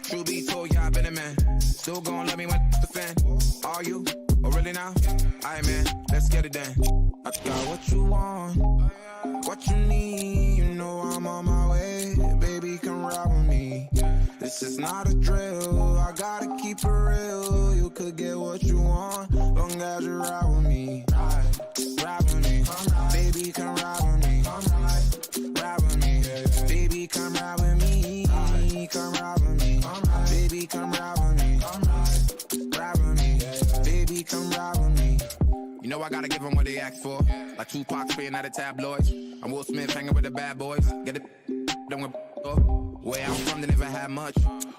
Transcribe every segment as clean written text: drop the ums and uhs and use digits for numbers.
True be told, yeah, I've been a man. Still gon' love me when the fan. Are you? Oh, really now? Aight, man, let's get it done. I got what you want, what you need. You know I'm on my way. Baby, come ride with me. This is not a drill. I gotta keep it real. You could get what you want, long as you ride with me. Ride with me. Baby, come ride with me. Ride with me. Baby, come ride with me. Come ride with me. Baby, come ride with me. Ride with me. Baby, come ride with me. You know I gotta give them what they ask for. Like Tupac spitting out the tabloids. I'm Will Smith hanging with the bad boys. Get it done with where I'm from, they never had much.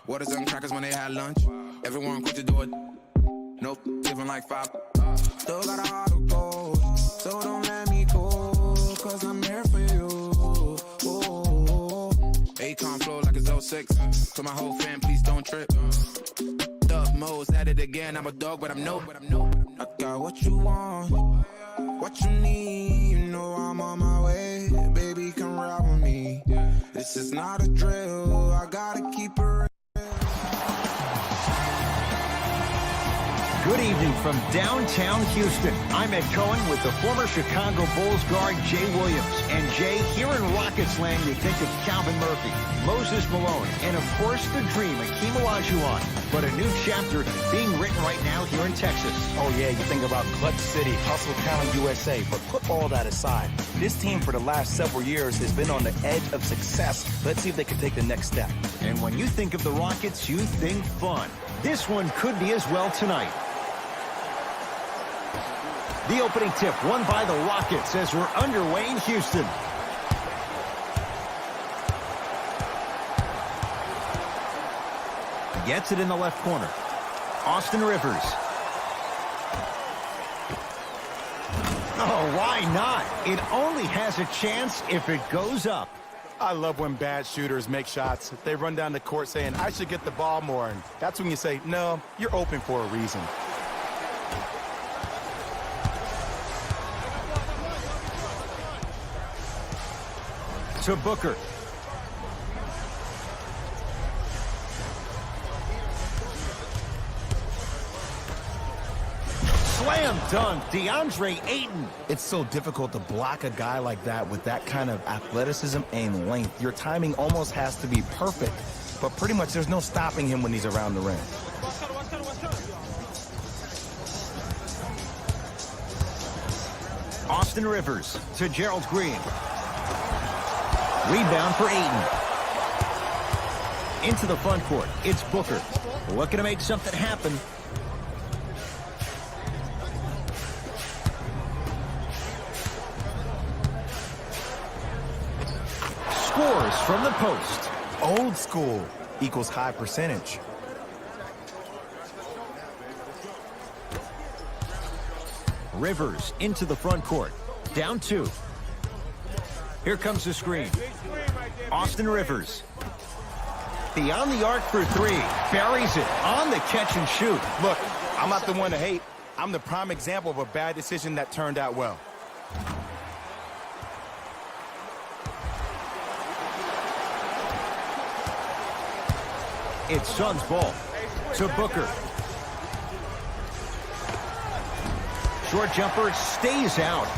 Waters and crackers when they had lunch. Everyone quick to do it. Nope, living like 5. Still got a heart of gold, so don't let me go, cause I'm here for you. Akon flow like it's 06. To my whole fam, please don't trip. Dub modes at it again. I'm a dog, but I'm no. I got what you want, what you need. You know I'm on my way. Baby, come ride with me. This is not a drill. I gotta keep it real. Good evening from downtown Houston. I'm Ed Cohen with the former Chicago Bulls guard Jay Williams. And Jay, here in Rockets land, you think of Calvin Murphy, Moses Malone, and of course the dream, Hakeem Olajuwon. But a new chapter being written right now here in Texas. Oh yeah, you think about Clutch City, Hustle Talent USA, but put all that aside. This team for the last several years has been on the edge of success. Let's see if they can take the next step. And when you think of the Rockets, you think fun. This one could be as well tonight. The opening tip won by the Rockets as we're underway in Houston. Gets it in the left corner. Austin Rivers. Oh, why not? It only has a chance if it goes up. I love when bad shooters make shots. They run down the court saying, I should get the ball more. And that's when you say, no, you're open for a reason. To Booker. Slam dunk, DeAndre Ayton. It's so difficult to block a guy like that with that kind of athleticism and length. Your timing almost has to be perfect, but pretty much there's no stopping him when he's around the rim. Austin Rivers to Gerald Green. Rebound for Ayton. Into the front court. It's Booker. Looking to make something happen. Scores from the post. Old school equals high percentage. Rivers into the front court. Down 2. Here comes the screen. Austin Rivers. Beyond the arc for 3. Buries it on the catch and shoot. Look, I'm not the one to hate. I'm the prime example of a bad decision that turned out well. It's Suns ball. To Booker. Short jumper stays out.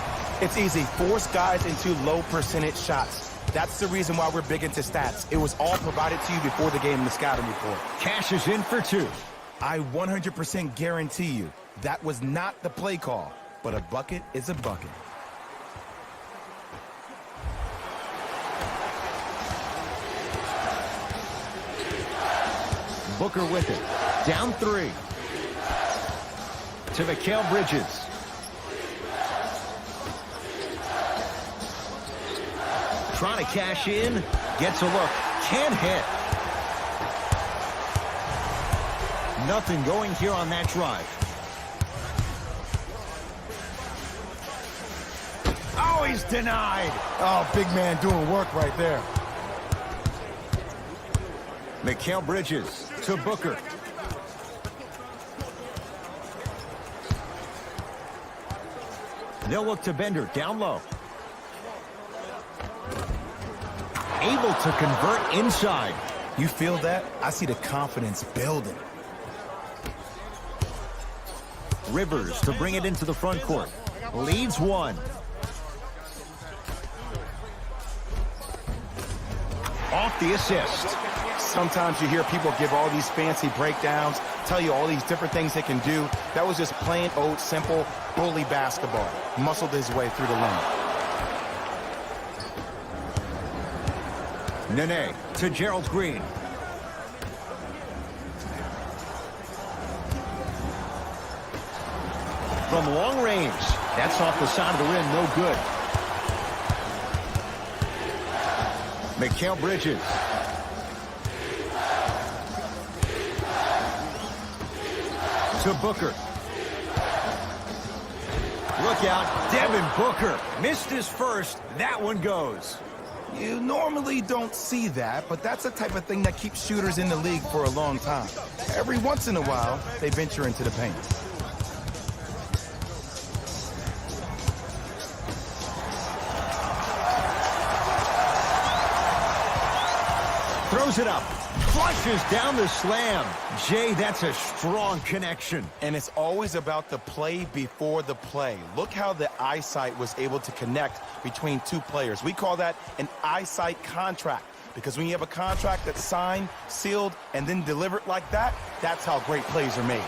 It's easy. Force guys into low percentage shots. That's the reason why we're big into stats. It was all provided to you before the game in the scouting report. Cash is in for 2. I 100% guarantee you that was not the play call, but a bucket is a bucket. Booker with it. Down 3. To Mikal Bridges. Trying to cash in. Gets a look. Can't hit. Nothing going here on that drive. Oh, he's denied. Oh, big man doing work right there. Mikal Bridges to Booker. They'll look to Bender down low. Able to convert inside. You feel that? I see the confidence building. Rivers to bring it into the front court. Leads one. Off the assist. Sometimes you hear people give all these fancy breakdowns, tell you all these different things they can do. That was just plain old, simple, bully basketball. Muscled his way through the lane. Nene to Gerald Green. From long range. That's off the side of the rim, no good. Mikal Bridges. To Booker. Look out, Devin Booker. Missed his first. That one goes. You normally don't see that, but that's the type of thing that keeps shooters in the league for a long time. Every once in a while, they venture into the paint. Throws it up. Flushes down the slam. Jay, that's a strong connection. And it's always about the play before the play. Look how the eyesight was able to connect between two players. We call that an eyesight contract, because when you have a contract that's signed, sealed, and then delivered like that, that's how great plays are made.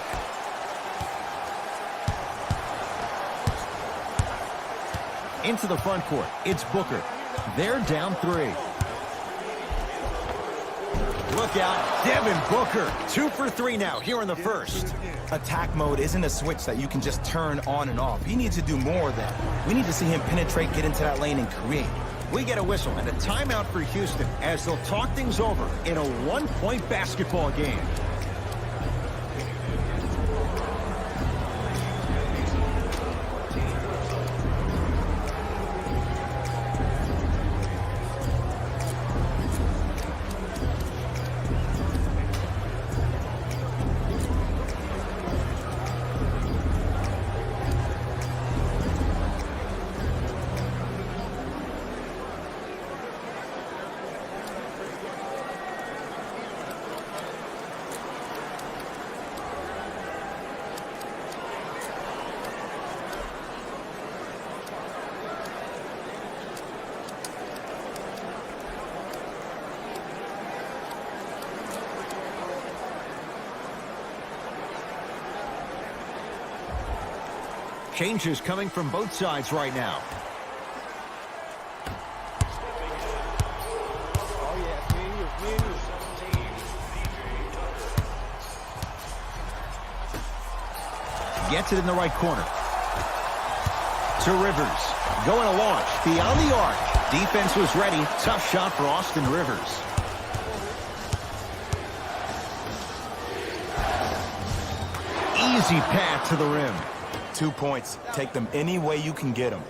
Into the front court. It's Booker. They're down 3. Look out, Devin Booker. 2 for 3 now here in the first. Attack mode isn't a switch that you can just turn on and off. He needs to do more of that. We need to see him penetrate, get into that lane, and create. We get a whistle and a timeout for Houston as they'll talk things over in a 1-point basketball game. Changes coming from both sides right now. Gets it in the right corner. To Rivers. Going to launch. Beyond the arc. Defense was ready. Tough shot for Austin Rivers. Easy path to the rim. 2 points. Take them any way you can get them.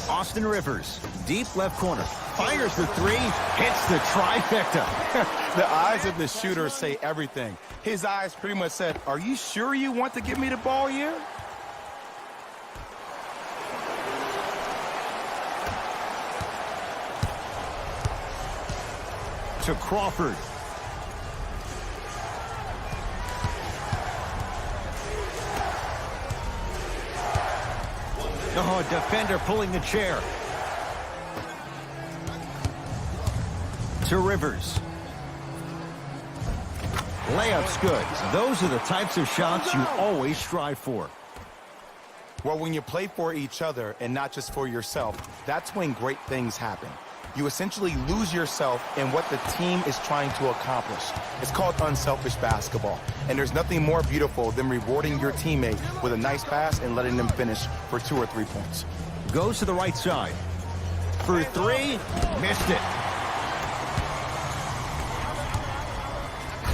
Austin Rivers, deep left corner. Fires the 3, hits the trifecta. The eyes of the shooter say everything. His eyes pretty much said, "Are you sure you want to give me the ball here?" To Crawford. Oh, defender pulling the chair. To Rivers. Layup's good. Those are the types of shots you always strive for. Well, when you play for each other and not just for yourself, that's when great things happen. You essentially lose yourself in what the team is trying to accomplish. It's called unselfish basketball. And there's nothing more beautiful than rewarding your teammate with a nice pass and letting them finish for 2 or 3 points. Goes to the right side. For 3, missed it.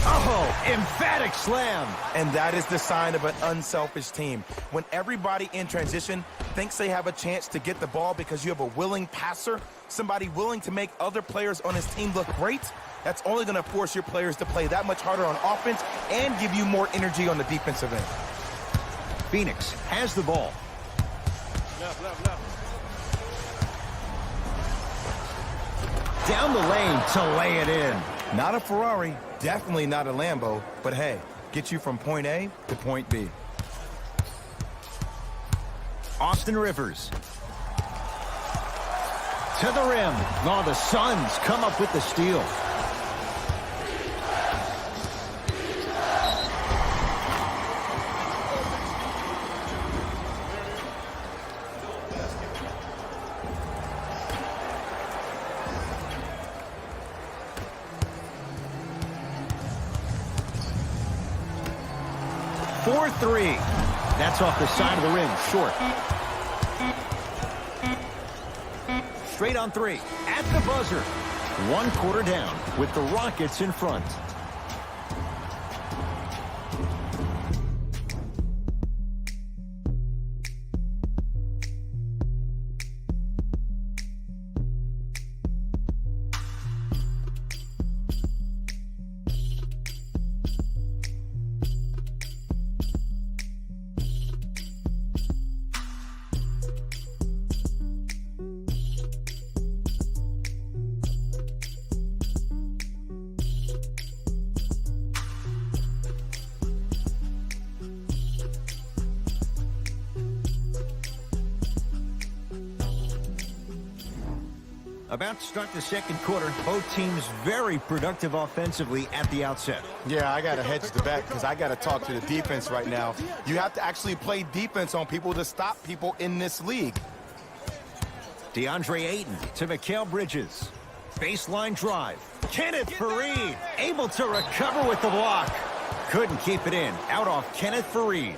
Oh, emphatic slam. And that is the sign of an unselfish team. When everybody in transition thinks they have a chance to get the ball because you have a willing passer, somebody willing to make other players on his team look great, that's only going to force your players to play that much harder on offense and give you more energy on the defensive end. Phoenix has the ball. Down the lane to lay it in. Not a Ferrari, definitely not a Lambo, but hey, get you from point A to point B. Austin Rivers. To the rim. Oh, the Suns come up with the steal. For three. That's off the side of the rim, short. Straight on three. At the buzzer. 1 quarter down with the Rockets in front. About to start the second quarter. Both teams very productive offensively at the outset. Yeah, I got to hedge the bet because I got to talk to the defense right now. You have to actually play defense on people to stop people in this league. DeAndre Ayton to Mikal Bridges. Baseline drive. Kenneth Faried able to recover with the block. Couldn't keep it in. Out off Kenneth Faried.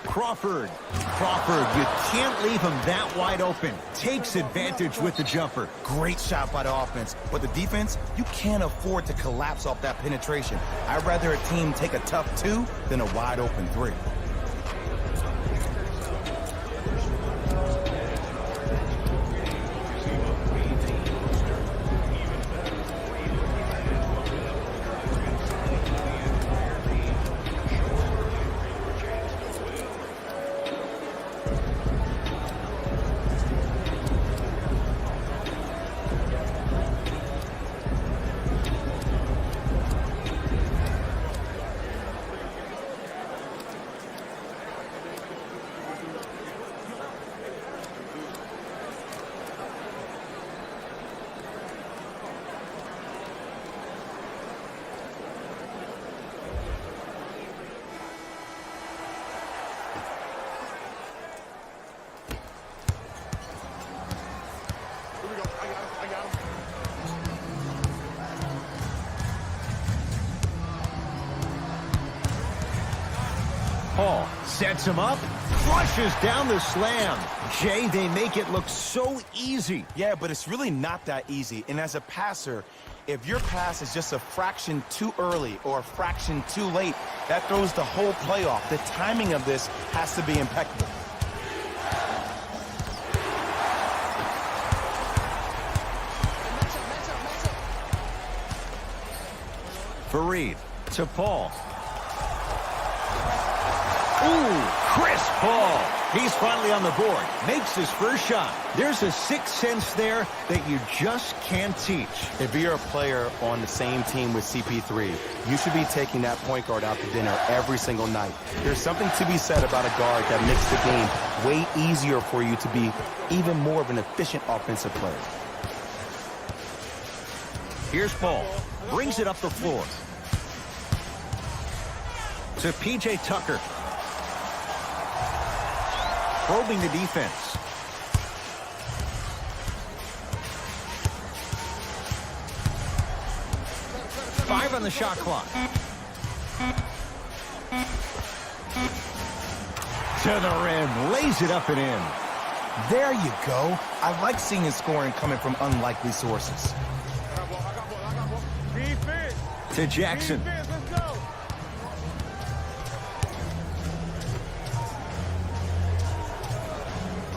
Crawford, you can't leave him that wide open. Takes advantage with the jumper. Great shot by the offense, but the defense, you can't afford to collapse off that penetration. I'd rather a team take a tough 2 than a wide open 3. Paul sets him up, flushes down the slam. Jay, they make it look so easy. Yeah, but it's really not that easy. And as a passer, if your pass is just a fraction too early or a fraction too late, that throws the whole play off. The timing of this has to be impeccable. Faried to Paul. Ooh, Chris Paul. He's finally on the board. Makes his first shot. There's a sixth sense there that you just can't teach. If you're a player on the same team with CP3, you should be taking that point guard out to dinner every single night. There's something to be said about a guard that makes the game way easier for you to be even more of an efficient offensive player. Here's Paul. Brings it up the floor. To P.J. Tucker. Probing the defense. Five on the shot clock. To the rim. Lays it up and in. There you go. I like seeing his scoring coming from unlikely sources. To Jackson.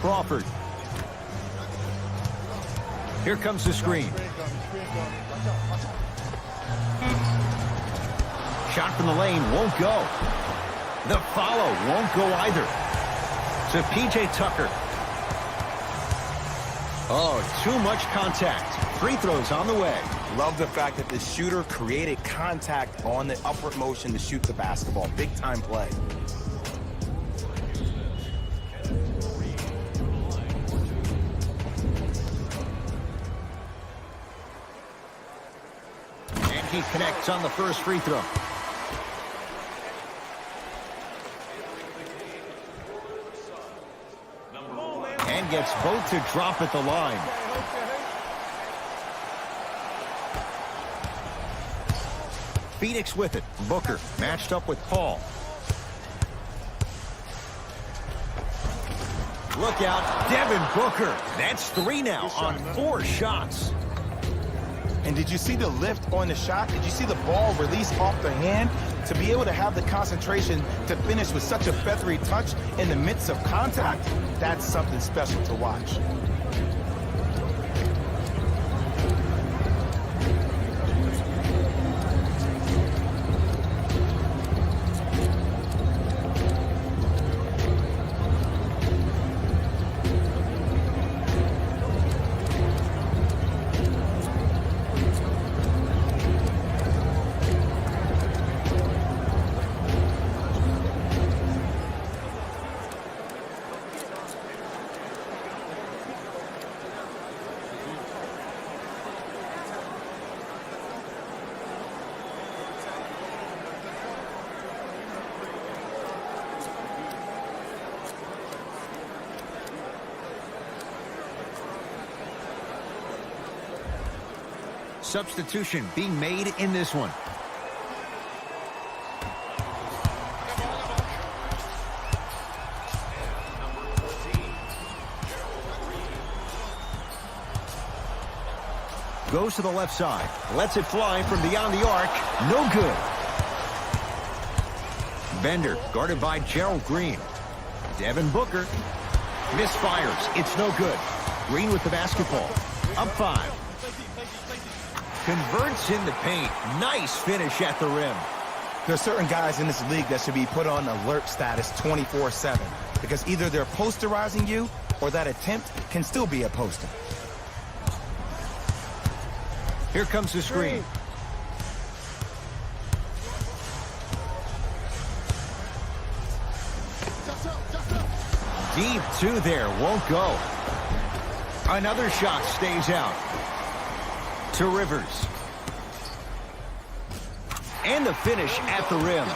Crawford. Here comes the screen. Shot from the lane won't go. The follow won't go either. To P.J. Tucker. Oh, too much contact. Free throws on the way. Love the fact that the shooter created contact on the upward motion to shoot the basketball. Big time play. And he connects on the first free throw. And gets both to drop at the line. Phoenix with it. Booker matched up with Paul. Look out, Devin Booker. That's 3 now on 4 shots. And did you see the lift on the shot? Did you see the ball release off the hand? To be able to have the concentration to finish with such a feathery touch in the midst of contact, that's something special to watch. Substitution being made in this one. Goes to the left side. Lets it fly from beyond the arc. No good. Bender guarded by Gerald Green. Devin Booker misfires. It's no good. Green with the basketball. Up 5. Converts in the paint. Nice finish at the rim. There are certain guys in this league that should be put on alert status 24/7 because either they're posterizing you or that attempt can still be a poster. Here comes the screen. Deep 2 there. Won't go. Another shot stays out. To Rivers. And the finish at the rim.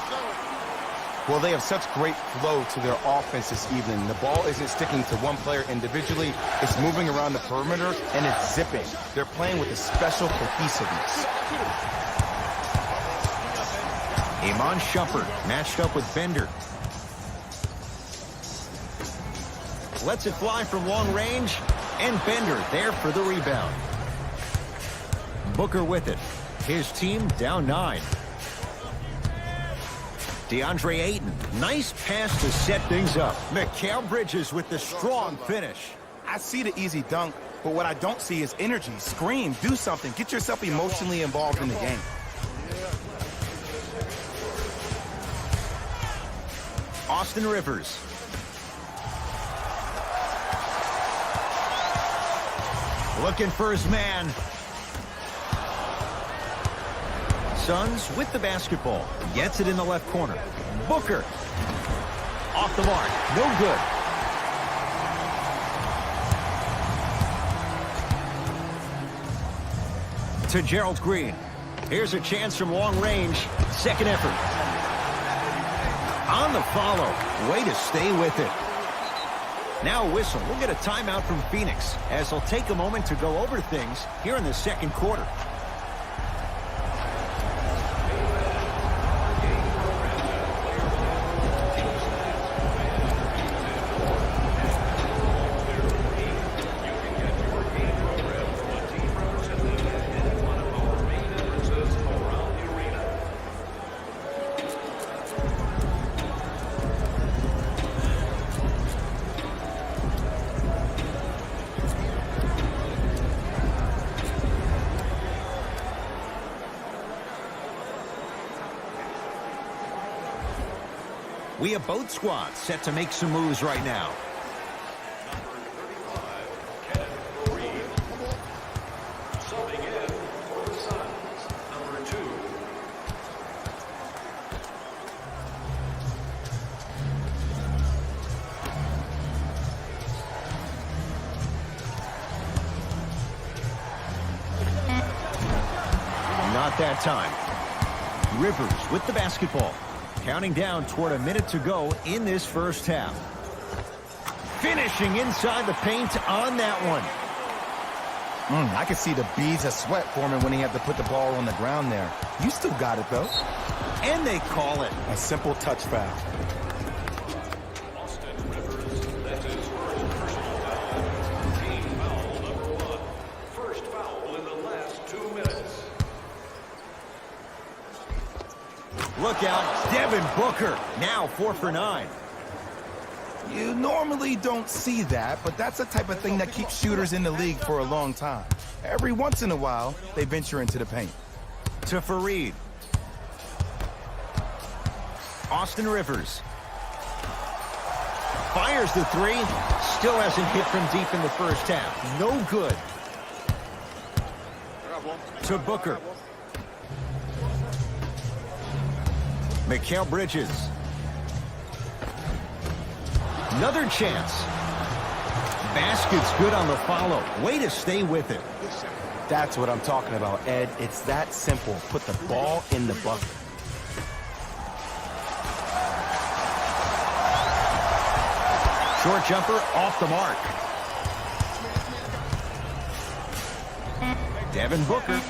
Well, they have such great flow to their offense this evening. The ball isn't sticking to one player individually. It's moving around the perimeter, and it's zipping. They're playing with a special cohesiveness. Iman Shumpert matched up with Bender. Lets it fly from long range, and Bender there for the rebound. Booker with it. His team down 9. DeAndre Ayton. Nice pass to set things up. Mikal Bridges with the strong finish. I see the easy dunk, but what I don't see is energy. Scream, do something. Get yourself emotionally involved in the game. Austin Rivers. Looking for his man. Suns with the basketball. Gets it in the left corner. Booker. Off the mark. No good. To Gerald Green. Here's a chance from long range. Second effort. On the follow. Way to stay with it. Now a whistle. We'll get a timeout from Phoenix as they'll take a moment to go over things here in the second quarter. We have both squads set to make some moves right now. Not that time. Rivers with the basketball. Counting down toward a minute to go in this first half. Finishing inside the paint on that one. I could see the beads of sweat forming when he had to put the ball on the ground there. You still got it, though. And they call it. A simple touch foul. Look out, Devin Booker, now 4 for 9. You normally don't see that, but that's the type of thing that keeps shooters in the league for a long time. Every once in a while, they venture into the paint. To Fareed. Austin Rivers. Fires the three. Still hasn't hit from deep in the first half. No good. To Booker. Mikal Bridges. Another chance. Basket's good on the follow. Way to stay with it. That's what I'm talking about, Ed. It's that simple. Put the ball in the bucket. Short jumper off the mark. Devin Booker.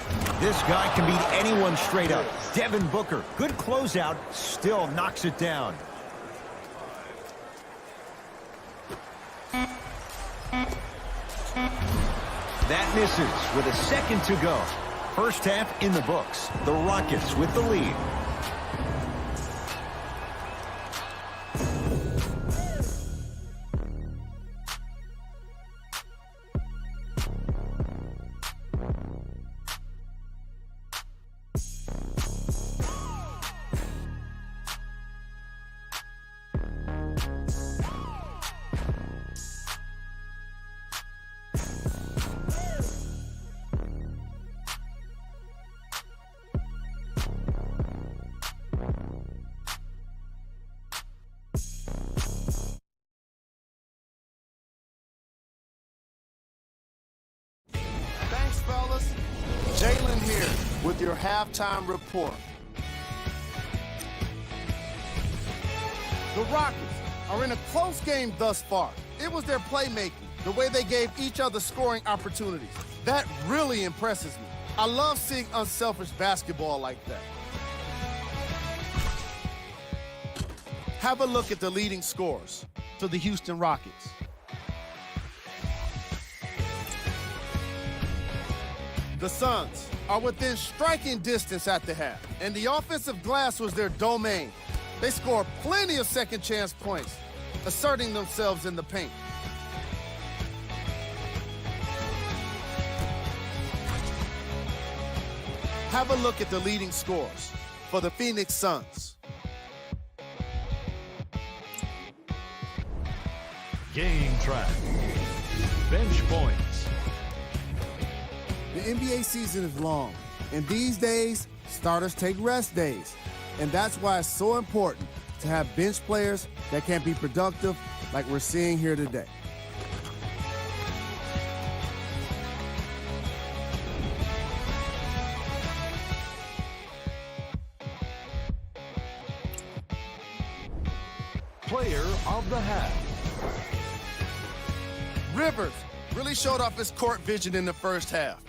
This guy can beat anyone straight up. Devin Booker, good closeout, still knocks it down. That misses with a second to go. First half in the books. The Rockets with the lead. Thanks, fellas. Jalen here with your halftime report. The Rockets are in a close game thus far. It was their playmaking, the way they gave each other scoring opportunities. That really impresses me. I love seeing unselfish basketball like that. Have a look at the leading scorers for the Houston Rockets. The Suns are within striking distance at the half, and the offensive glass was their domain. They scored plenty of second chance points, asserting themselves in the paint. Have a look at the leading scorers for the Phoenix Suns. Game track. Bench points. The NBA season is long, and these days, starters take rest days. And that's why it's so important to have bench players that can be productive like we're seeing here today. Player of the half. Rivers really showed off his court vision in the first half.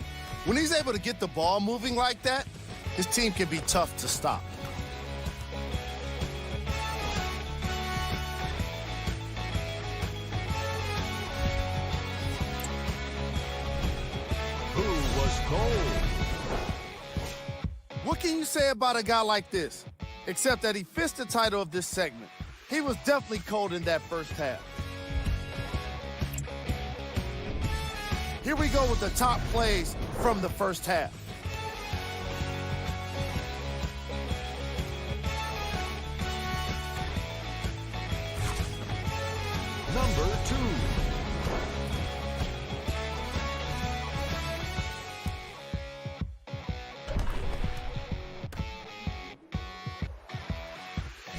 When he's able to get the ball moving like that, his team can be tough to stop. Who was cold? What can you say about a guy like this? Except that he fits the title of this segment. He was definitely cold in that first half. Here we go with the top plays from the first half. Number 2.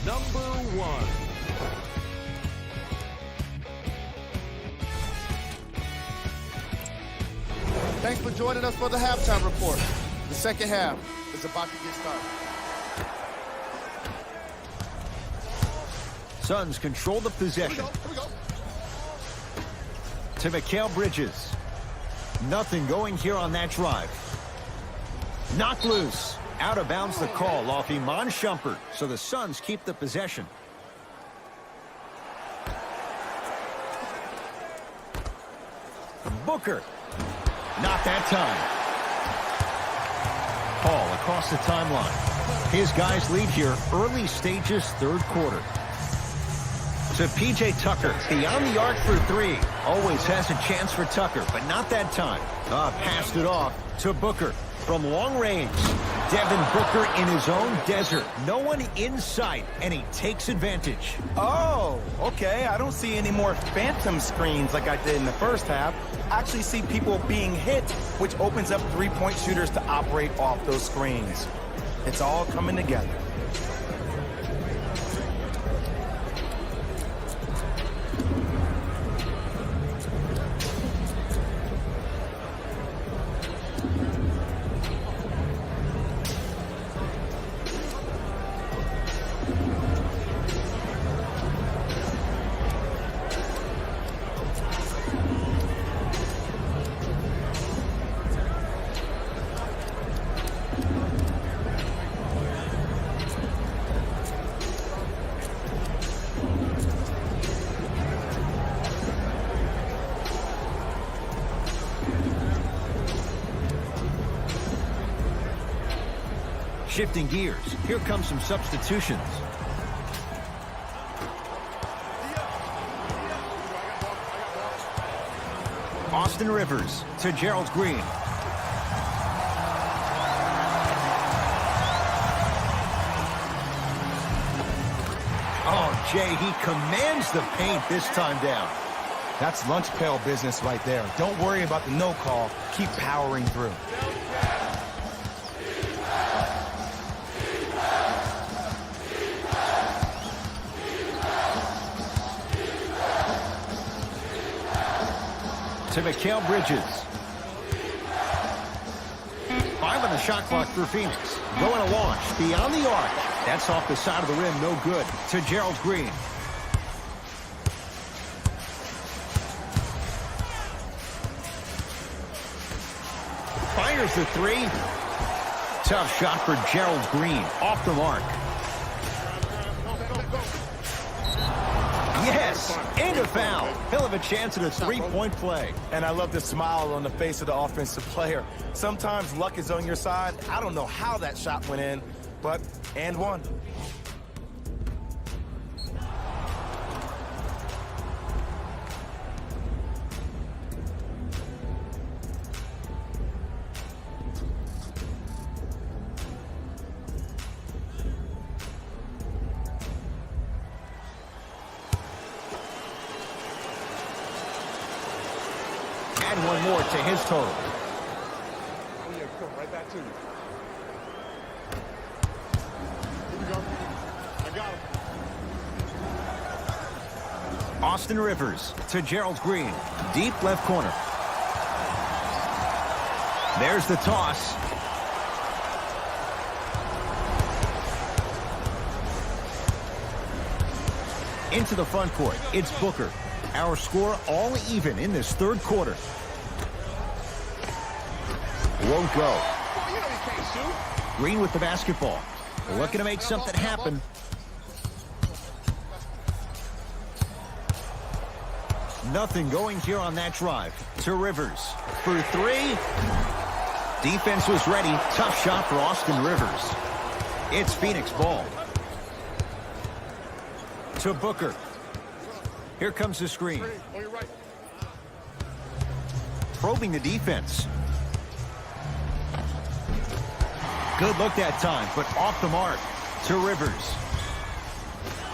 Number 1. Thanks for joining us for the halftime report. The second half is about to get started. Suns control the possession. Here we go. To Mikal Bridges. Nothing going here on that drive. Knocked loose. Out of bounds the call off Iman Shumpert. So the Suns keep the possession. Booker. Not that time. Paul across the timeline. His guys lead here early stages, third quarter. To P.J. Tucker, beyond the arc for 3. Always has a chance for Tucker, but not that time. Passed it off to Booker from long range. Devin Booker in his own desert. No one in sight, and he takes advantage. Oh, okay. I don't see any more phantom screens like I did in the first half. I actually see people being hit, which opens up three-point shooters to operate off those screens. It's all coming together. Shifting gears. Here come some substitutions. Austin Rivers to Gerald Green. Oh, Jay, he commands the paint this time down. That's lunch pail business right there. Don't worry about the no call. Keep powering through. To Mikal Bridges. 5 on the shot clock for Phoenix. Going to launch beyond the arc. That's off the side of the rim, no good. To Gerald Green. Fires the 3. Tough shot for Gerald Green. Off the mark. Yes, and a foul. He'll have a chance at a three-point play. And I love the smile on the face of the offensive player. Sometimes luck is on your side. I don't know how that shot went in, but and one. Add one more to his total. Oh, yeah, come right back to you. Here we go. I got him. Austin Rivers to Gerald Green. Deep left corner. There's the toss. Into the front court. It's Booker. Our score all even in this third quarter. Won't go. Green with the basketball. Looking to make something happen. Nothing going here on that drive. To Rivers. For 3. Defense was ready. Tough shot for Austin Rivers. It's Phoenix ball. To Booker. Here comes the screen. Probing the defense. Good look that time, but off the mark. To Rivers.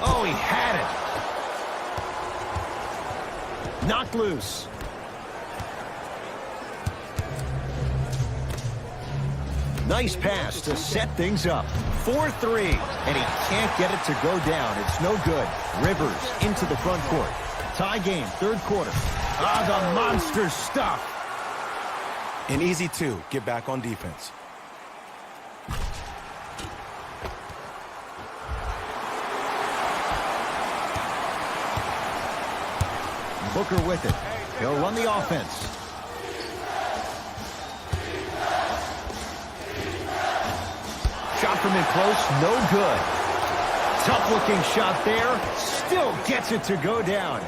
Oh, he had Knocked loose. Nice pass to set things up. 4-3, and he can't get it to go down. It's no good. Rivers into the front court. Tie game, third quarter. The monster stuff. An easy 2. Get back on defense. Booker with it. He'll run the offense. Shot from in close, no good. Tough-looking shot there. Still gets it to go down.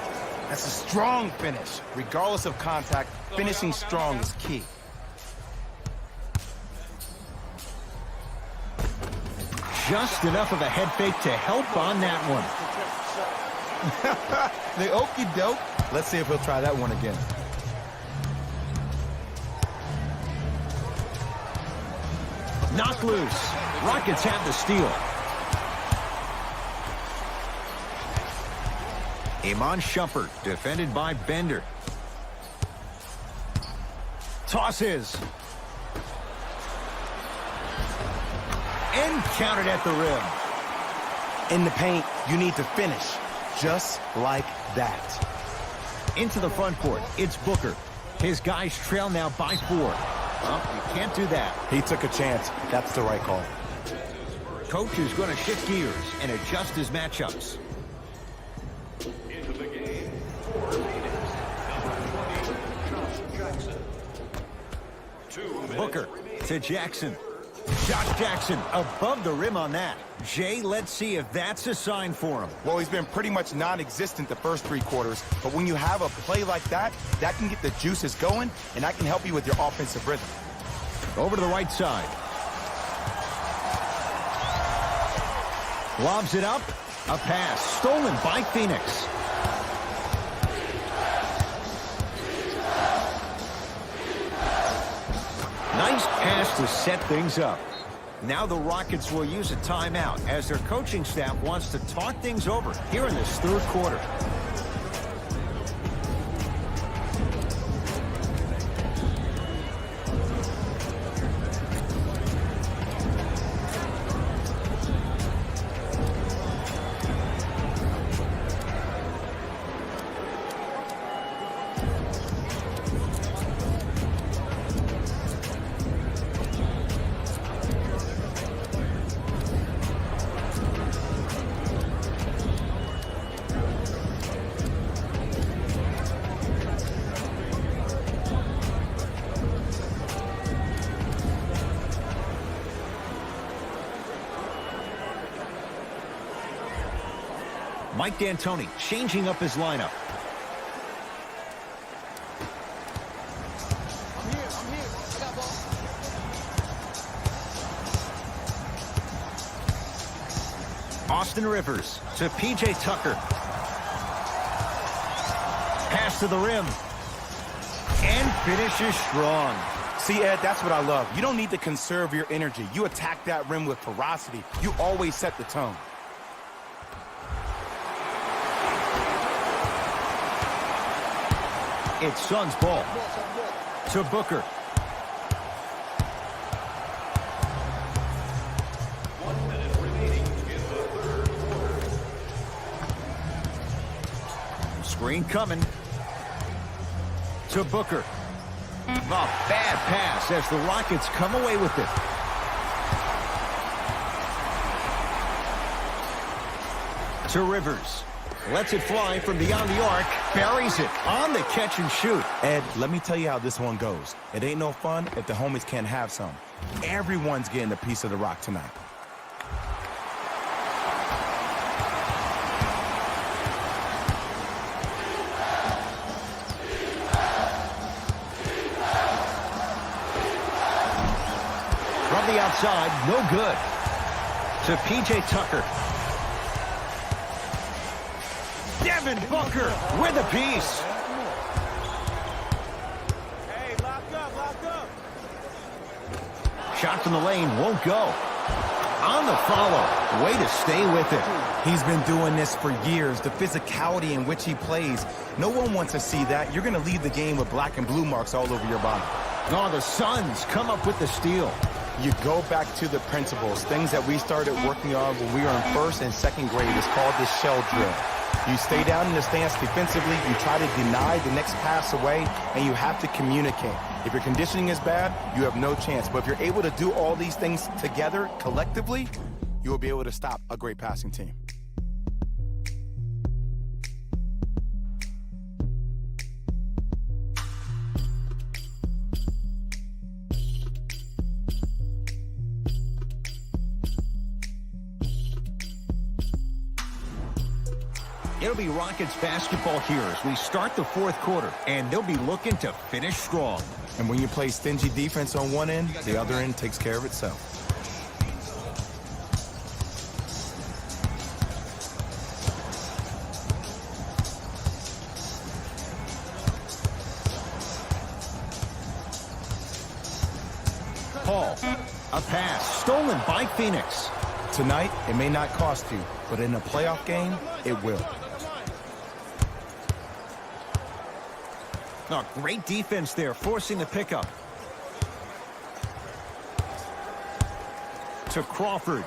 That's a strong finish. Regardless of contact, finishing strong is key. Just enough of a head fake to help on that one. The okey doke. Let's see if he'll try that one again. Knocked loose. Rockets have the steal. Iman Shumpert, defended by Bender. Tosses. And counted at the rim. In the paint, you need to finish. Just like that. Into the front court, it's Booker. His guys trail now by 4. Well, you can't do that. He took a chance. That's the right call. Coach is going to shift gears and adjust his matchups. Into the game, 4 minutes. Number 20, Josh Jackson. 2 minutes. Booker to Jackson. Josh Jackson above the rim on that. Jay, let's see if that's a sign for him. Well, he's been pretty much non-existent the first 3 quarters, but when you have a play like that, that can get the juices going, and that can help you with your offensive rhythm. Over to the right side. Lobs it up. A pass stolen by Phoenix. Nice pass to set things up. Now the Rockets will use a timeout as their coaching staff wants to talk things over here in this third quarter. Mike D'Antoni changing up his lineup. I'm here. I got ball. Austin Rivers to P.J. Tucker. Pass to the rim. And finishes strong. See, Ed, that's what I love. You don't need to conserve your energy. You attack that rim with ferocity. You always set the tone. It's Suns ball. To Booker. Screen coming. To Booker. A bad pass as the Rockets come away with it. To Rivers. Lets it fly from beyond the arc. Buries it on the catch and shoot. Ed, let me tell you how this one goes. It ain't no fun if the homies can't have some. Everyone's getting a piece of the rock tonight. From the outside, no good. To P.J. Tucker. Devin Booker with a piece. Hey, lock up. Shot from the lane won't go. on the follow. Way to stay with it. He's been doing this for years. The physicality in which he plays, no one wants to see that. You're going to leave the game with black and blue marks all over your body. Oh, the Suns come up with the steal. You go back to the principles, things that we started working on when we were in first and second grade. It's called the shell drill. You stay down in the stance defensively, you try to deny the next pass away, and you have to communicate. If your conditioning is bad, you have no chance. But if you're able to do all these things together, collectively, you will be able to stop a great passing team. It'll be Rockets basketball here as we start the fourth quarter, and they'll be looking to finish strong. And when you play stingy defense on one end, the other end takes care of itself. Paul, a pass stolen by Phoenix. Tonight, it may not cost you, but in a playoff game, it will. Oh, great defense there, forcing the pickup. To Crawford.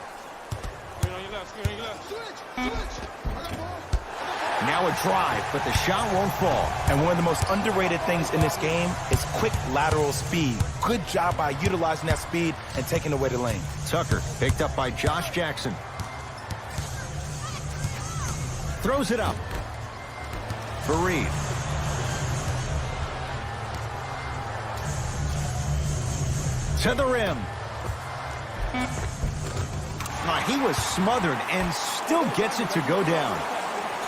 Now a drive, but the shot won't fall. And one of the most underrated things in this game is quick lateral speed. Good job by utilizing that speed and taking away the lane. Tucker picked up by Josh Jackson. Throws it up. Fareed. To the rim. He was smothered and still gets it to go down.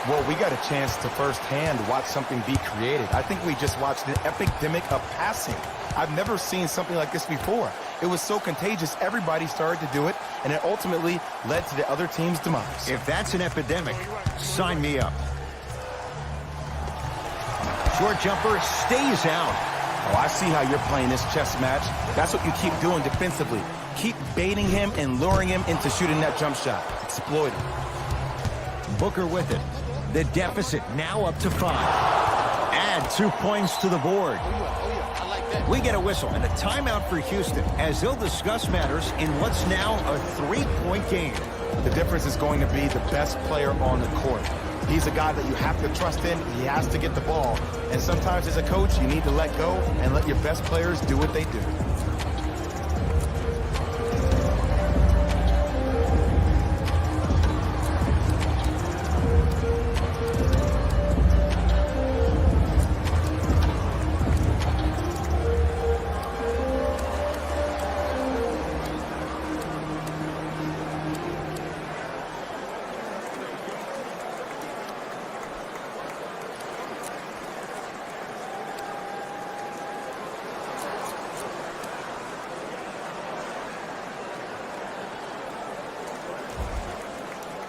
Well, we got a chance to firsthand watch something be created. I think we just watched an epidemic of passing. I've never seen something like this before. It was so contagious, everybody started to do it, and it ultimately led to the other team's demise. If that's an epidemic, sign me up. Short jumper stays out. Oh, I see how you're playing this chess match. That's what you keep doing defensively. Keep baiting him and luring him into shooting that jump shot. Exploit him. Booker with it. The deficit now up to 5. Add 2 points to the board. We get a whistle and a timeout for Houston as they'll discuss matters in what's now a 3-point game. The difference is going to be the best player on the court. He's a guy that you have to trust in. He has to get the ball. And sometimes as a coach, you need to let go and let your best players do what they do.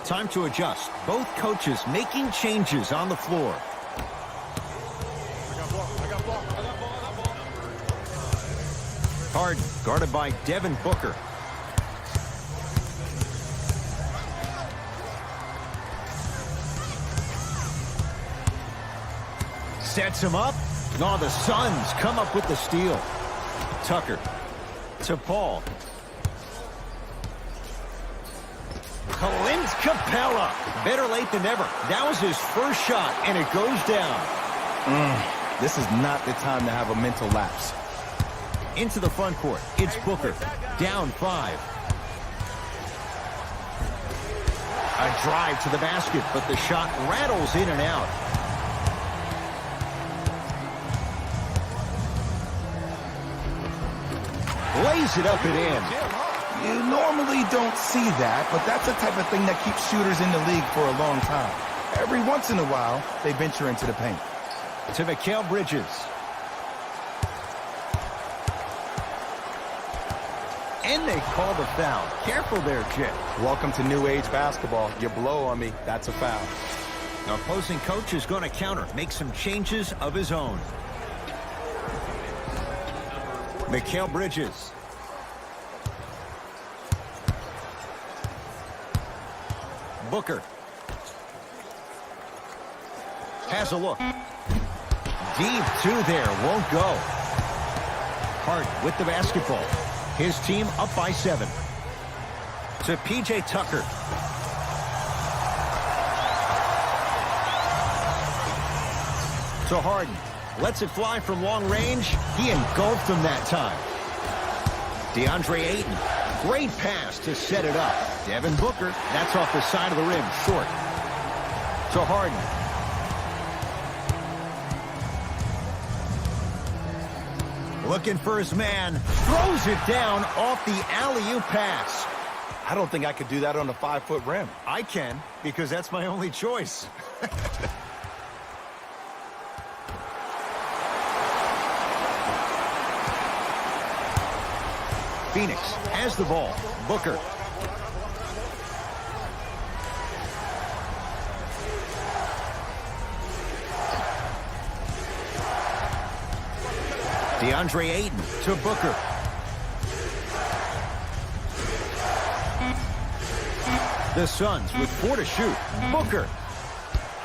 Time to adjust. Both coaches making changes on the floor. Harden guarded by Devin Booker. Sets him up. Oh, the Suns come up with the steal. Tucker to Paul. Clint Capella. Better late than never. That was his first shot, and it goes down. This is not the time to have a mental lapse. Into the front court. It's Booker. Down 5. A drive to the basket, but the shot rattles in and out. Lays it up and in. You normally don't see that, but that's the type of thing that keeps shooters in the league for a long time. Every once in a while, they venture into the paint. To Mikal Bridges. And they call the foul. Careful there, Jet. Welcome to new age basketball. You blow on me, that's a foul. The opposing coach is going to counter, make some changes of his own. Mikal Bridges. Booker. Has a look. Deep two there, won't go. Harden with the basketball. His team up by 7. To P.J. Tucker. To Harden. Lets it fly from long range. He engulfed him that time. DeAndre Ayton. Great pass to set it up. Devin Booker. That's off the side of the rim. Short. To Harden. Looking for his man. Throws it down off the alley-oop pass. I don't think I could do that on a 5-foot rim. I can, because that's my only choice. Phoenix has the ball. Booker. DeAndre Ayton to Booker. The Suns with 4 to shoot. Booker.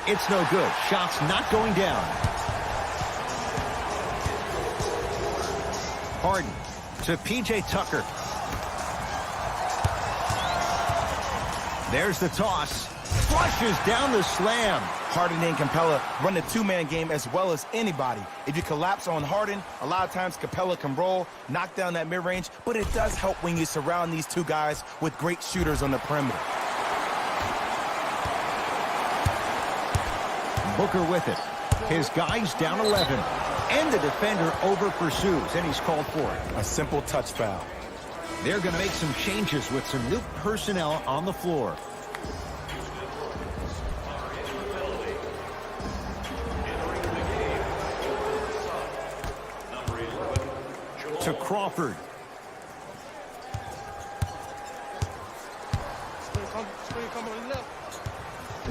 It's no good. Shots not going down. Harden to P.J. Tucker. There's the toss. Flushes down the slam. Harden and Capella run the two-man game as well as anybody. If you collapse on Harden, a lot of times Capella can roll, knock down that mid-range, but it does help when you surround these two guys with great shooters on the perimeter. Booker with it. His guy's down 11. And the defender over-pursues, and he's called for it. A simple touch foul. They're going to make some changes with some new personnel on the floor. To Crawford.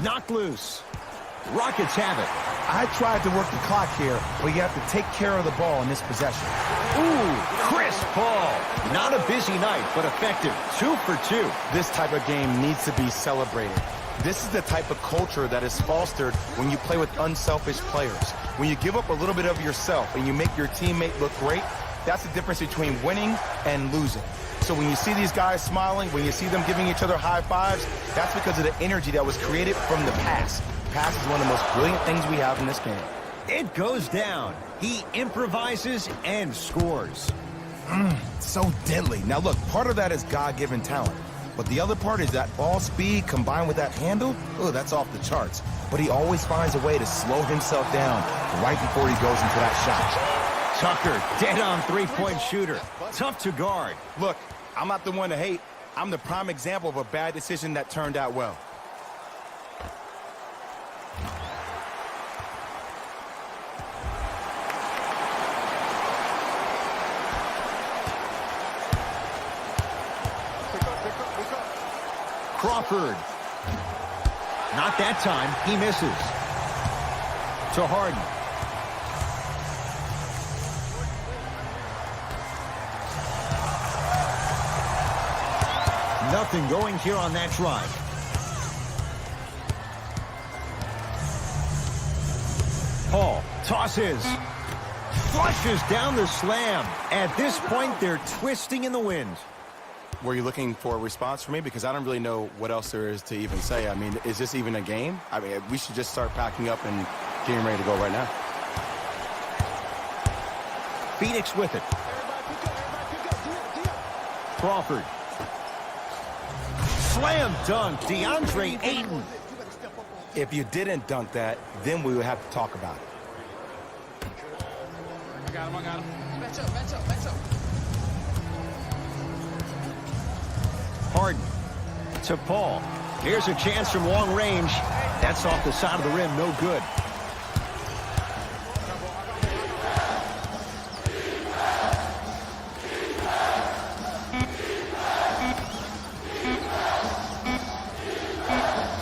Knocked loose. Rockets have it. I tried to work the clock here, but you have to take care of the ball in this possession. Ooh, crisp ball. Not a busy night, but effective. 2 for 2. This type of game needs to be celebrated. This is the type of culture that is fostered when you play with unselfish players. When you give up a little bit of yourself and you make your teammate look great, that's the difference between winning and losing. So when you see these guys smiling, when you see them giving each other high fives, that's because of the energy that was created from the pass. Pass is one of the most brilliant things we have in this game. It goes down. He improvises and scores. So deadly. Now look, part of that is God-given talent. But the other part is that ball speed combined with that handle, oh, that's off the charts. But he always finds a way to slow himself down right before he goes into that shot. Tucker, dead-on three-point shooter. Tough to guard. Look, I'm not the one to hate. I'm the prime example of a bad decision that turned out well. Crawford. Not that time. He misses. To Harden. Nothing going here on that drive. Paul tosses. Flushes down the slam. At this point, they're twisting in the wind. Were you looking for a response from me? Because I don't really know what else there is to even say. I mean, is this even a game? I mean, we should just start packing up and getting ready to go right now. Phoenix with it. Crawford. Slam dunk, DeAndre Ayton. If you didn't dunk that, then we would have to talk about it. I got him. Match up. Harden to Paul. Here's a chance from long range. That's off the side of the rim, no good.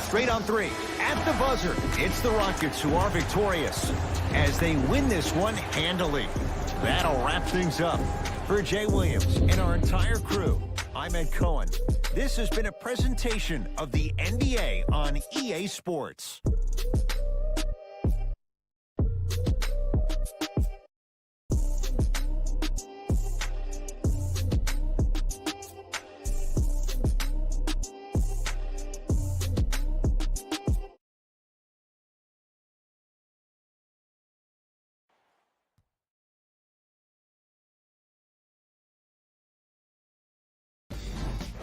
Straight on 3. At the buzzer, it's the Rockets who are victorious as they win this one handily. That'll wrap things up. For Jay Williams and our entire crew, I'm Ed Cohen. This has been a presentation of the NBA on EA Sports.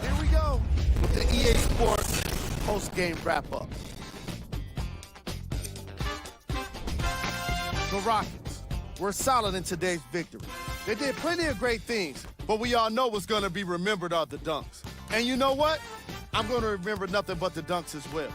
Here we go with the EA Sports post-game wrap-up. The Rockets were solid in today's victory. They did plenty of great things, but we all know what's going to be remembered are the dunks. And you know what? I'm going to remember nothing but the dunks as well.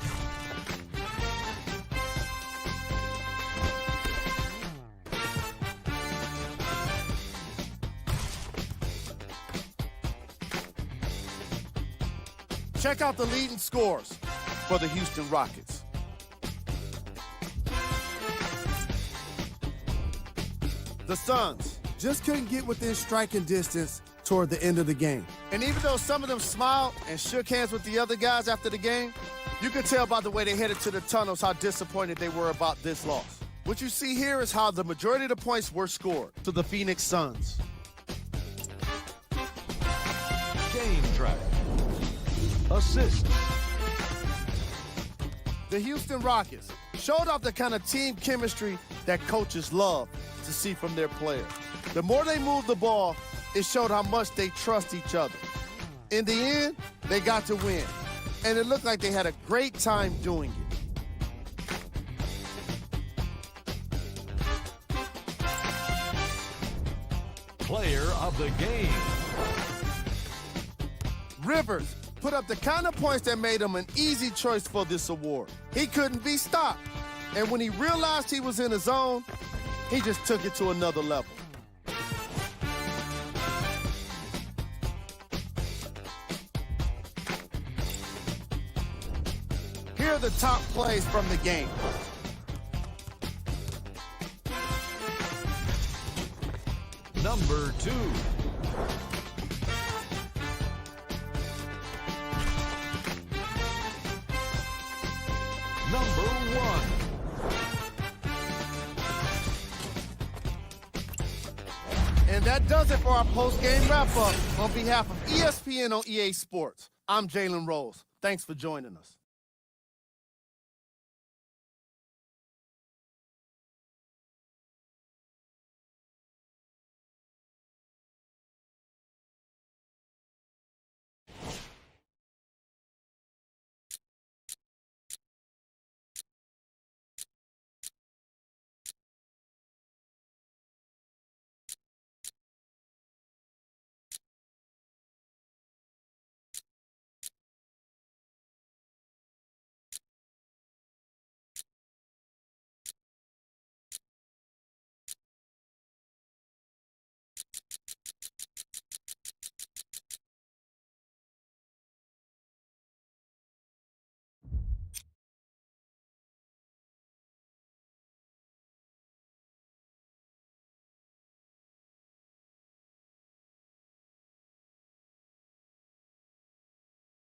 Check out the leading scores for the Houston Rockets. The Suns just couldn't get within striking distance toward the end of the game. And even though some of them smiled and shook hands with the other guys after the game, you could tell by the way they headed to the tunnels how disappointed they were about this loss. What you see here is how the majority of the points were scored to the Phoenix Suns. Game track. Assist. The Houston Rockets showed off the kind of team chemistry that coaches love to see from their players. The more they moved the ball, it showed how much they trust each other. In the end, they got to win, and it looked like they had a great time doing it. Player of the game. Rivers put up the kind of points that made him an easy choice for this award. He couldn't be stopped, and when he realized he was in his zone, he just took it to another level. Here are the top plays from the game. Number 2. Number 1. And that does it for our post-game wrap-up. On behalf of ESPN on EA Sports, I'm Jalen Rose. Thanks for joining us.